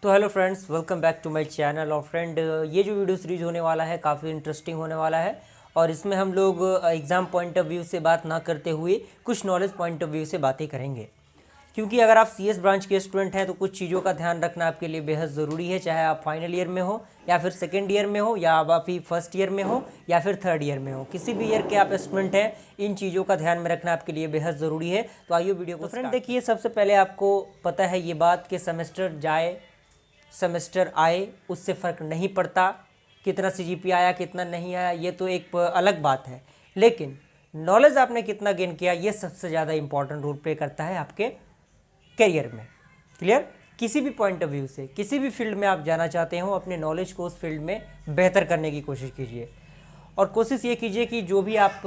तो hello friends, welcome back to my channel. और friend, ये जो वीडियो सीरीज होने वाला है काफ़ी इंटरेस्टिंग होने वाला है और इसमें हम लोग एग्ज़ाम पॉइंट ऑफ व्यू से बात ना करते हुए कुछ नॉलेज पॉइंट ऑफ व्यू से बातें करेंगे। क्योंकि अगर आप सीएस ब्रांच के स्टूडेंट हैं तो कुछ चीज़ों का ध्यान रखना आपके लिए बेहद ज़रूरी है, चाहे आप फाइनल ईयर में हो या फिर सेकेंड ईयर में हो या आप अभी फर्स्ट ईयर में हो या फिर थर्ड ईयर में हो, किसी भी ईयर के आप स्टूडेंट हैं, इन चीज़ों का ध्यान में रखना आपके लिए बेहद ज़रूरी है। तो आइए वीडियो को फ्रेंड देखिए। सबसे पहले आपको पता है ये बात कि सेमेस्टर जाए सेमेस्टर आए उससे फ़र्क नहीं पड़ता, कितना सीजीपी आया कितना नहीं आया ये तो एक अलग बात है, लेकिन नॉलेज आपने कितना गेन किया ये सबसे ज़्यादा इंपॉर्टेंट रोल प्ले करता है आपके करियर में। क्लियर? किसी भी पॉइंट ऑफ व्यू से किसी भी फील्ड में आप जाना चाहते हो, अपने नॉलेज को उस फील्ड में बेहतर करने की कोशिश कीजिए और कोशिश ये कीजिए कि जो भी आप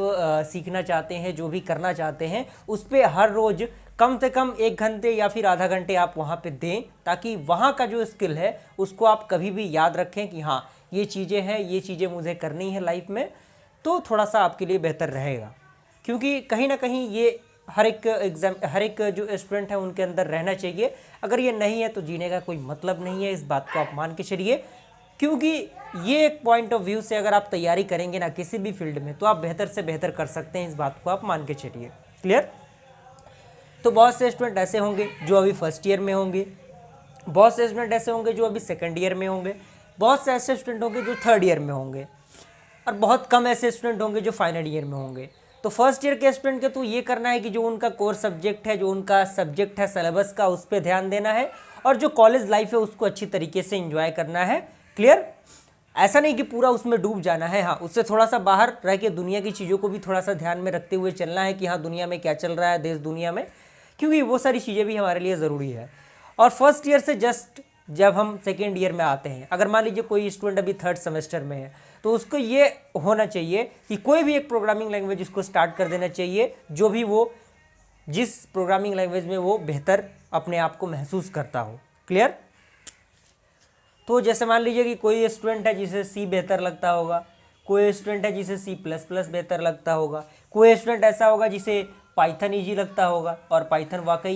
सीखना चाहते हैं, जो भी करना चाहते हैं, उस पर हर रोज़ कम से कम 1 घंटे या फिर आधा घंटे आप वहाँ पे दें, ताकि वहाँ का जो स्किल है उसको आप कभी भी याद रखें कि हाँ ये चीज़ें हैं, ये चीज़ें मुझे करनी है लाइफ में, तो थोड़ा सा आपके लिए बेहतर रहेगा। क्योंकि कहीं ना कहीं ये हर एक जो स्टूडेंट है उनके अंदर रहना चाहिए। अगर ये नहीं है तो जीने का कोई मतलब नहीं है, इस बात को आप मान के चलिए। क्योंकि ये एक पॉइंट ऑफ व्यू से अगर आप तैयारी करेंगे ना किसी भी फील्ड में तो आप बेहतर से बेहतर कर सकते हैं, इस बात को आप मान के चलिए। क्लियर? तो बहुत से स्टूडेंट ऐसे होंगे जो अभी फर्स्ट ईयर में होंगे, बहुत से स्टूडेंट ऐसे होंगे जो अभी सेकंड ईयर में होंगे, बहुत से ऐसे स्टूडेंट होंगे जो थर्ड ईयर में होंगे और बहुत कम ऐसे स्टूडेंट होंगे जो फाइनल ईयर में होंगे। तो फर्स्ट ईयर के स्टूडेंट के तो ये करना है कि जो उनका कोर सब्जेक्ट है, जो उनका सब्जेक्ट है सिलेबस का, उस पर ध्यान देना है और जो कॉलेज लाइफ है उसको अच्छी तरीके से एंजॉय करना है। क्लियर? ऐसा नहीं कि पूरा उसमें डूब जाना है, हाँ उससे थोड़ा सा बाहर रह के दुनिया की चीज़ों को भी थोड़ा सा ध्यान में रखते हुए चलना है कि हाँ दुनिया में क्या चल रहा है, देश दुनिया में, क्योंकि वो सारी चीज़ें भी हमारे लिए ज़रूरी है। और फर्स्ट ईयर से जस्ट जब हम सेकेंड ईयर में आते हैं, अगर मान लीजिए कोई स्टूडेंट अभी थर्ड सेमेस्टर में है तो उसको ये होना चाहिए कि कोई भी एक प्रोग्रामिंग लैंग्वेज उसको स्टार्ट कर देना चाहिए, जो भी वो जिस प्रोग्रामिंग लैंग्वेज में वो बेहतर अपने आप को महसूस करता हो। क्लियर? तो जैसे मान लीजिए कि कोई स्टूडेंट है जिसे सी बेहतर लगता होगा, कोई स्टूडेंट है जिसे सी प्लस प्लस बेहतर लगता होगा, कोई स्टूडेंट ऐसा होगा जिसे पाइथन ईजी लगता होगा और पाइथन वाकई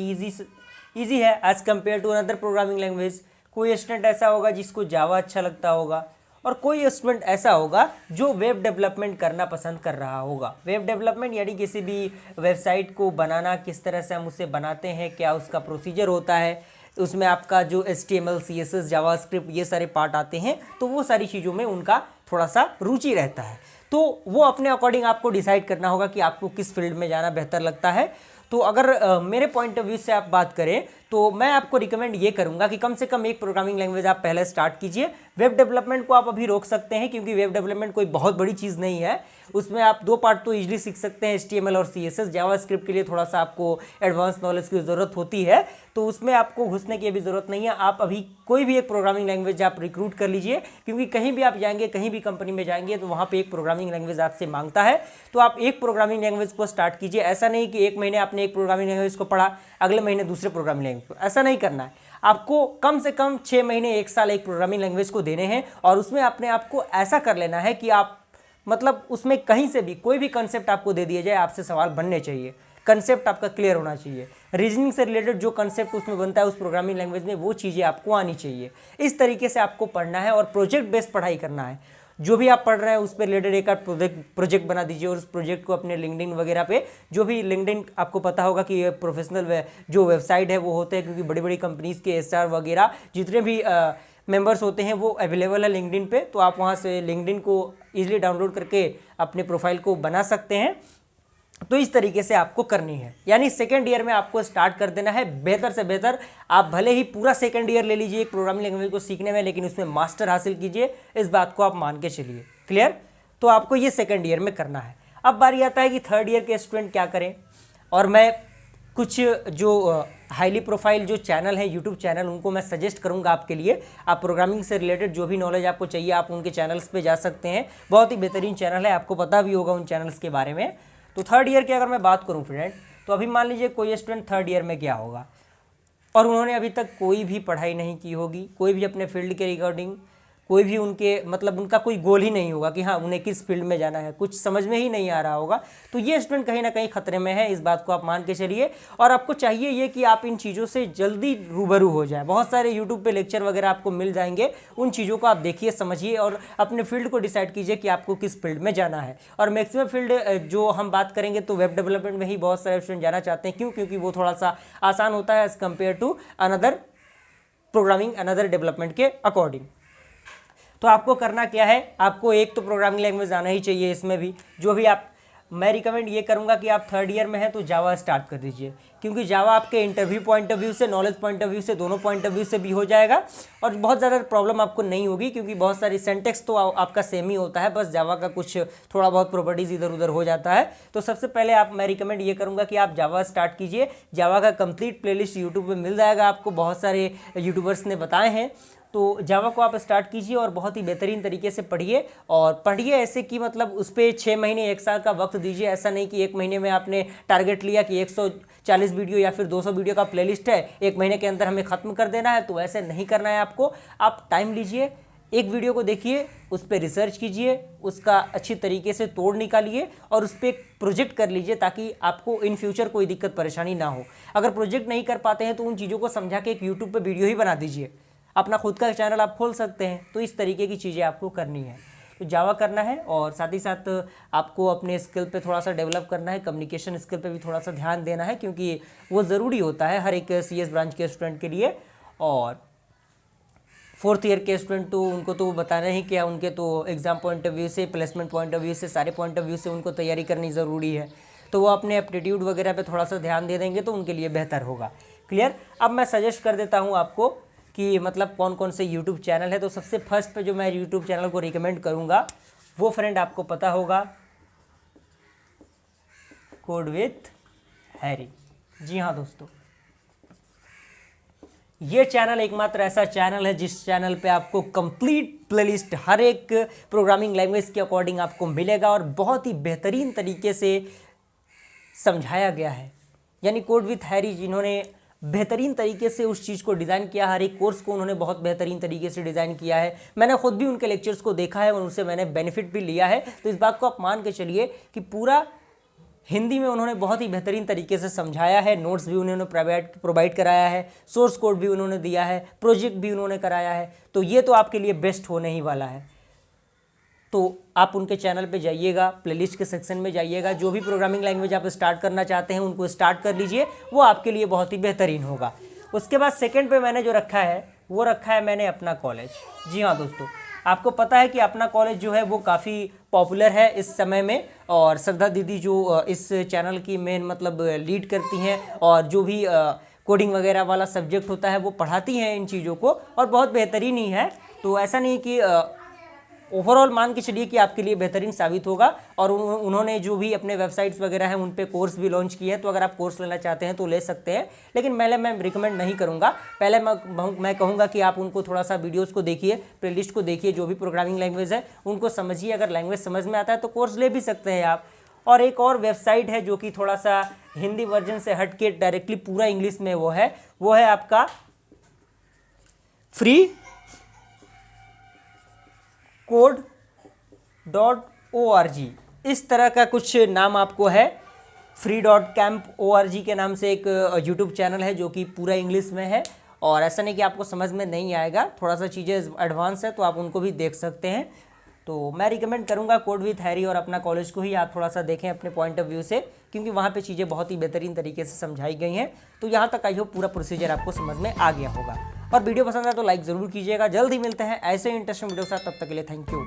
ईजी है as compare to another programming language. कोई स्टूडेंट ऐसा होगा जिसको जावा अच्छा लगता होगा और कोई स्टूडेंट ऐसा होगा जो वेब डेवलपमेंट करना पसंद कर रहा होगा। वेब डेवलपमेंट यानी किसी भी वेबसाइट को बनाना, किस तरह से हम उसे बनाते हैं, क्या उसका प्रोसीजर होता है, उसमें आपका जो HTML, CSS, जावास्क्रिप्ट ये सारे पार्ट आते हैं, तो वो सारी चीज़ों में उनका थोड़ा सा रुचि रहता है। तो वो अपने अकॉर्डिंग आपको डिसाइड करना होगा कि आपको किस फील्ड में जाना बेहतर लगता है। तो अगर मेरे पॉइंट ऑफ व्यू से आप बात करें तो मैं आपको रिकमेंड ये करूंगा कि कम से कम एक प्रोग्रामिंग लैंग्वेज आप पहले स्टार्ट कीजिए। वेब डेवलपमेंट को आप अभी रोक सकते हैं क्योंकि वेब डेवलपमेंट कोई बहुत बड़ी चीज़ नहीं है, उसमें आप 2 पार्ट तो इजीली सीख सकते हैं, HTML और CSS। जावास्क्रिप्ट के लिए थोड़ा सा आपको एडवांस नॉलेज की ज़रूरत होती है, तो उसमें आपको घुसने की अभी ज़रूरत नहीं है। आप अभी कोई भी एक प्रोग्रामिंग लैंग्वेज आप रिक्रूट कर लीजिए, क्योंकि कहीं भी आप जाएंगे, कहीं भी कंपनी में जाएंगे तो वहाँ पर एक प्रोग्रामिंग लैंग्वेज आपसे मांगता है, तो आप एक प्रोग्रामिंग लैंग्वेज को स्टार्ट कीजिए। ऐसा नहीं कि 1 महीने आपने एक प्रोग्रामिंग लैंग्वेज को पढ़ा, अगले महीने दूसरे प्रोग्रामिंग लैंग्वेज को, ऐसा नहीं करना है। आपको कम से कम 6 महीने 1 साल एक प्रोग्रामिंग लैंग्वेज को देने हैं और उसमें अपने आप को ऐसा कर लेना है कि आप मतलब उसमें कहीं से भी कोई भी कंसेप्ट आपको दे दिया जाए, आपसे सवाल बनने चाहिए, कंसेप्ट आपका क्लियर होना चाहिए, रीजनिंग से रिलेटेड जो कंसेप्ट उसमें बनता है उस प्रोग्रामिंग लैंग्वेज में वो चीज़ें आपको आनी चाहिए। इस तरीके से आपको पढ़ना है और प्रोजेक्ट बेस्ड पढ़ाई करना है। जो भी आप पढ़ रहे हैं उस पर रिलेटेड एक आध प्रोजेक्ट बना दीजिए और उस प्रोजेक्ट को अपने लिंक्डइन वगैरह पे, जो भी लिंक्डइन आपको पता होगा कि प्रोफेशनल जो वेबसाइट है वो होते हैं, क्योंकि बड़ी बड़ी कंपनीज़ के HR वगैरह जितने भी मेंबर्स होते हैं वो अवेलेबल है लिंक्डइन पे, तो आप वहाँ से लिंक्डइन को ईजिली डाउनलोड करके अपने प्रोफाइल को बना सकते हैं। तो इस तरीके से आपको करनी है, यानी सेकेंड ईयर में आपको स्टार्ट कर देना है बेहतर से बेहतर। आप भले ही पूरा सेकेंड ईयर ले लीजिए एक प्रोग्रामिंग लैंग्वेज को सीखने में, लेकिन उसमें मास्टर हासिल कीजिए, इस बात को आप मान के चलिए। क्लियर? तो आपको ये सेकेंड ईयर में करना है। अब बारी आता है कि थर्ड ईयर के स्टूडेंट क्या करें, और मैं कुछ जो हाईली प्रोफाइल जो चैनल है, यूट्यूब चैनल, उनको मैं सजेस्ट करूंगा आपके लिए। आप प्रोग्रामिंग से रिलेटेड जो भी नॉलेज आपको चाहिए आप उनके चैनल्स पे जा सकते हैं, बहुत ही बेहतरीन चैनल है, आपको पता भी होगा उन चैनल्स के बारे में। तो थर्ड ईयर की अगर मैं बात करूं फ्रेंड, तो अभी मान लीजिए कोई स्टूडेंट थर्ड ईयर में गया होगा और उन्होंने अभी तक कोई भी पढ़ाई नहीं की होगी, कोई भी अपने फील्ड के रिगार्डिंग कोई भी उनके मतलब उनका कोई गोल ही नहीं होगा कि हाँ उन्हें किस फील्ड में जाना है, कुछ समझ में ही नहीं आ रहा होगा। तो ये स्टूडेंट कहीं ना कहीं खतरे में है, इस बात को आप मान के चलिए। और आपको चाहिए ये कि आप इन चीज़ों से जल्दी रूबरू हो जाए। बहुत सारे यूट्यूब पे लेक्चर वगैरह आपको मिल जाएंगे, उन चीज़ों को आप देखिए, समझिए और अपने फील्ड को डिसाइड कीजिए कि आपको किस फील्ड में जाना है। और मैक्सिमम फील्ड जो हम बात करेंगे तो वेब डेवलपमेंट में ही बहुत सारे स्टूडेंट जाना चाहते हैं। क्यों? क्योंकि वो थोड़ा सा आसान होता है as compare to another programming, another development के अकॉर्डिंग। तो आपको करना क्या है, आपको एक तो प्रोग्रामिंग लैंग्वेज आना ही चाहिए। इसमें भी जो भी आप, मैं रिकमेंड ये करूंगा कि आप थर्ड ईयर में हैं तो जावा स्टार्ट कर दीजिए, क्योंकि जावा आपके इंटरव्यू पॉइंट ऑफ व्यू से, नॉलेज पॉइंट ऑफ व्यू से, दोनों पॉइंट ऑफ व्यू से भी हो जाएगा और बहुत ज़्यादा प्रॉब्लम आपको नहीं होगी, क्योंकि बहुत सारी सिंटैक्स तो आपका सेम ही होता है, बस जावा का कुछ थोड़ा बहुत प्रॉपर्टीज़ इधर उधर हो जाता है। तो सबसे पहले मैं रिकमेंड ये करूँगा कि आप जावा स्टार्ट कीजिए। जावा का कंप्लीट प्लेलिस्ट यूट्यूब पर मिल जाएगा आपको, बहुत सारे यूट्यूबर्स ने बताए हैं। तो जावा को आप स्टार्ट कीजिए और बहुत ही बेहतरीन तरीके से पढ़िए, और पढ़िए ऐसे कि मतलब उस पर 6 महीने 1 साल का वक्त दीजिए। ऐसा नहीं कि 1 महीने में आपने टारगेट लिया कि 140 वीडियो या फिर 200 वीडियो का प्लेलिस्ट है, 1 महीने के अंदर हमें ख़त्म कर देना है। तो ऐसे नहीं करना है आपको। आप टाइम लीजिए, एक वीडियो को देखिए, उस पर रिसर्च कीजिए, उसका अच्छी तरीके से तोड़ निकालिए और उस पर एक प्रोजेक्ट कर लीजिए, ताकि आपको इन फ्यूचर कोई दिक्कत परेशानी ना हो। अगर प्रोजेक्ट नहीं कर पाते हैं तो उन चीज़ों को समझा के एक यूट्यूब पर वीडियो ही बना दीजिए, अपना खुद का चैनल आप खोल सकते हैं। तो इस तरीके की चीज़ें आपको करनी है। तो जावा करना है और साथ ही साथ आपको अपने स्किल पे थोड़ा सा डेवलप करना है, कम्युनिकेशन स्किल पे भी थोड़ा सा ध्यान देना है, क्योंकि वो ज़रूरी होता है हर एक सीएस ब्रांच के स्टूडेंट के लिए। और 4th ईयर के स्टूडेंट तो उनको तो बताना ही क्या, उनके तो एग्ज़ाम पॉइंट ऑफ व्यू से, प्लेसमेंट पॉइंट ऑफ व्यू से, सारे पॉइंट ऑफ व्यू से उनको तैयारी करनी ज़रूरी है। तो वो अपने एप्टीट्यूड वगैरह पे थोड़ा सा ध्यान दे देंगे तो उनके लिए बेहतर होगा। क्लियर? अब मैं सजेस्ट कर देता हूँ आपको कि मतलब कौन कौन से यूट्यूब चैनल है। तो सबसे फर्स्ट पे जो मैं यूट्यूब चैनल को रिकमेंड करूँगा वो फ्रेंड आपको पता होगा, कोड विथ हैरी। जी हाँ दोस्तों, ये चैनल एकमात्र ऐसा चैनल है जिस चैनल पे आपको कंप्लीट प्लेलिस्ट हर एक प्रोग्रामिंग लैंग्वेज के अकॉर्डिंग आपको मिलेगा और बहुत ही बेहतरीन तरीके से समझाया गया है। यानी कोड विथ हैरी जिन्होंने बेहतरीन तरीके से उस चीज़ को डिज़ाइन किया, हर एक कोर्स को उन्होंने बहुत बेहतरीन तरीके से डिज़ाइन किया है। मैंने खुद भी उनके लेक्चर्स को देखा है और उनसे मैंने बेनिफिट भी लिया है। तो इस बात को आप मान के चलिए कि पूरा हिंदी में उन्होंने बहुत ही बेहतरीन तरीके से समझाया है। नोट्स भी उन्होंने प्रोवाइड कराया है, सोर्स कोड भी उन्होंने दिया है, प्रोजेक्ट भी उन्होंने कराया है। तो ये तो आपके लिए बेस्ट होने ही वाला है। तो आप उनके चैनल पे जाइएगा, प्लेलिस्ट के सेक्शन में जाइएगा, जो भी प्रोग्रामिंग लैंग्वेज आप स्टार्ट करना चाहते हैं उनको स्टार्ट कर लीजिए, वो आपके लिए बहुत ही बेहतरीन होगा। उसके बाद सेकंड पे मैंने जो रखा है वो रखा है मैंने अपना कॉलेज। जी हाँ दोस्तों, आपको पता है कि अपना कॉलेज जो है वो काफ़ी पॉपुलर है इस समय में, और श्रद्धा दीदी जो इस चैनल की मेन मतलब लीड करती हैं और जो भी कोडिंग वगैरह वाला सब्जेक्ट होता है वो पढ़ाती हैं इन चीज़ों को, और बहुत बेहतरीन ही है। तो ऐसा नहीं कि ओवरऑल मान के चलिए कि आपके लिए बेहतरीन साबित होगा। और उन्होंने जो भी अपने वेबसाइट्स वगैरह हैं उन पे कोर्स भी लॉन्च किए हैं, तो अगर आप कोर्स लेना चाहते हैं तो ले सकते हैं। लेकिन पहले मैं रिकमेंड नहीं करूँगा, पहले मैं कहूँगा कि आप उनको थोड़ा सा वीडियोज़ को देखिए, प्लेलिस्ट को देखिए, जो भी प्रोग्रामिंग लैंग्वेज है उनको समझिए। अगर लैंग्वेज समझ में आता है तो कोर्स ले भी सकते हैं आप। और एक और वेबसाइट है जो कि थोड़ा सा हिंदी वर्जन से हट के डायरेक्टली पूरा इंग्लिश में वो है आपका freecode.org। इस तरह का कुछ नाम आपको है। free.camp.org के नाम से एक यूट्यूब चैनल है जो कि पूरा इंग्लिश में है, और ऐसा नहीं कि आपको समझ में नहीं आएगा, थोड़ा सा चीज़ें एडवांस है तो आप उनको भी देख सकते हैं। तो मैं रिकमेंड करूंगा कोड विथ हैरी और अपना कॉलेज को ही आप थोड़ा सा देखें अपने पॉइंट ऑफ व्यू से, क्योंकि वहाँ पे चीज़ें बहुत ही बेहतरीन तरीके से समझाई गई हैं। तो यहाँ तक आई होप पूरा प्रोसीजर आपको समझ में आ गया होगा। और वीडियो पसंद है तो लाइक ज़रूर कीजिएगा। जल्द ही मिलते हैं ऐसे इंटरेस्टिंग वीडियो के साथ, तब तक के लिए थैंक यू।